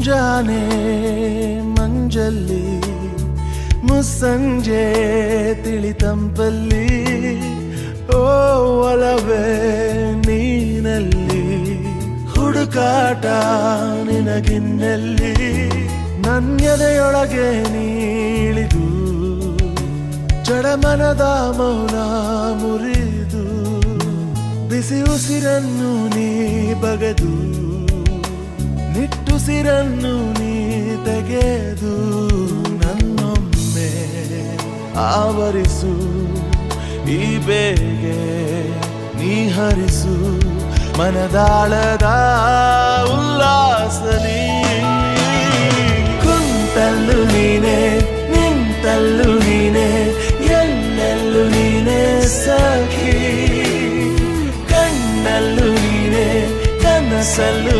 ಮುಂಜಾನೆ ಮಂಜಲ್ಲಿ ಮುಸ್ಸಂಜೆ ತಿಳಿತಂಪಲ್ಲಿ ಓ ಒಲವೇ ನೀನಲ್ಲಿ ಹುಡುಕಾಟ ನಿನಗಿನ್ನಲ್ಲಿ ನನ್ಯದೆಯೊಳಗೆ ನೀಳಿದು ಜಡಮನದ ಮೌನ ಮುರಿದು ಬಿಸಿ ಉಸಿರನ್ನು ನೀ ಬಗೆದು ನಿಟ್ಟುಸಿರನ್ನು ನೀ ತೆಗೆದು ನನ್ನೊಮ್ಮೆ ಆವರಿಸು ಈ ಬೇಗೆ ನೀ ಹರಿಸು ಮನದಾಳದ ಉಲ್ಲಾಸಲಿ ಕುಂತಲ್ಲು ನೀನೆ ನಿಂತಲ್ಲು ನೀನೆ ಎಲ್ಲೆಲ್ಲೂ ನೀನೆ ಸಖಿ ಕಣ್ಣಲ್ಲೂ ನೀನೆ ಕನಸಲ್ಲೂ